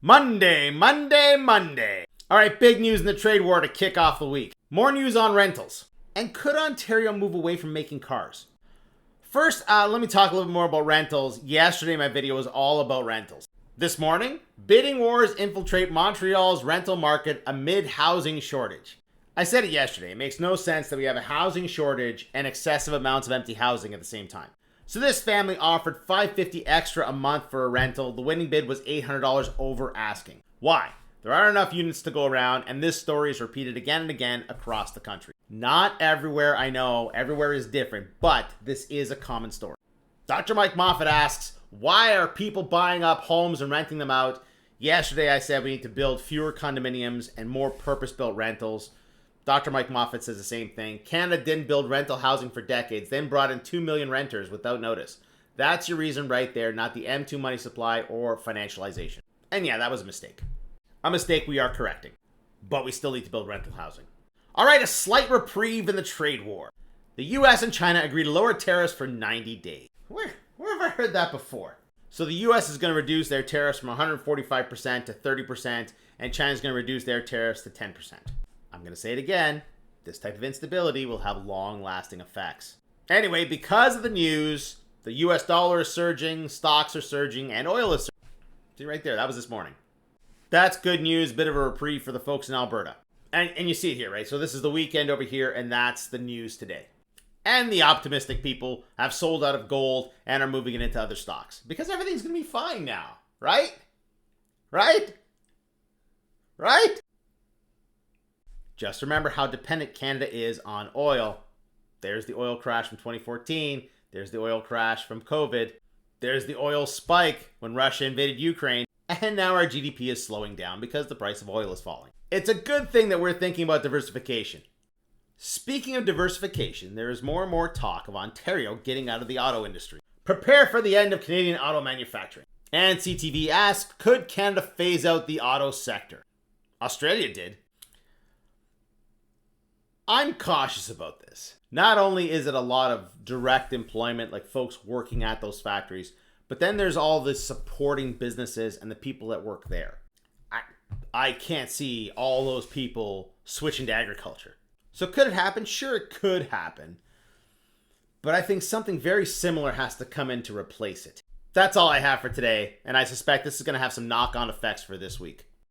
Monday, Monday, Monday. All right, big news in the trade war to kick off the week. More news on rentals. And could Ontario move away from making cars? First, let me talk a little bit more about rentals. Yesterday, my video was all about rentals. This morning, bidding wars infiltrate Montreal's rental market amid housing shortage. I said it yesterday. It makes no sense that we have a housing shortage and excessive amounts of empty housing at the same time. So this family offered $550 extra a month for a rental. The winning bid was $800 over asking. Why? There aren't enough units to go around, and this story is repeated again and again across the country. Not everywhere, I know. Everywhere is different, but this is a common story. Dr. Mike Moffat asks, why are people buying up homes and renting them out? Yesterday I said we need to build fewer condominiums and more purpose-built rentals. Dr. Mike Moffat says the same thing. Canada didn't build rental housing for decades, then brought in 2 million renters without notice. That's your reason right there, not the M2 money supply or financialization. And yeah, that was a mistake. A mistake we are correcting. But we still need to build rental housing. All right, a slight reprieve in the trade war. The US and China agreed to lower tariffs for 90 days. Where have I heard that before? So the US is going to reduce their tariffs from 145% to 30%, and China's going to reduce their tariffs to 10%. I'm going to say it again. This type of instability will have long-lasting effects. Anyway, because of the news, the US dollar is surging, stocks are surging, and oil is surging. See right there, that was this morning. That's good news, bit of a reprieve for the folks in Alberta. And you see it here, right? So this is the weekend over here, and that's the news today. And the optimistic people have sold out of gold and are moving it into other stocks. Because everything's going to be fine now, right? Right? Right? Just remember how dependent Canada is on oil. There's the oil crash from 2014. There's the oil crash from COVID. There's the oil spike when Russia invaded Ukraine. And now our GDP is slowing down because the price of oil is falling. It's a good thing that we're thinking about diversification. Speaking of diversification, there is more and more talk of Ontario getting out of the auto industry. Prepare for the end of Canadian auto manufacturing. And CTV asked, could Canada phase out the auto sector? Australia did. I'm cautious about this. Not only is it a lot of direct employment, like folks working at those factories, but then there's all the supporting businesses and the people that work there. I can't see all those people switching to agriculture. So could it happen? Sure, it could happen. But I think something very similar has to come in to replace it. That's all I have for today, and I suspect this is going to have some knock-on effects for this week.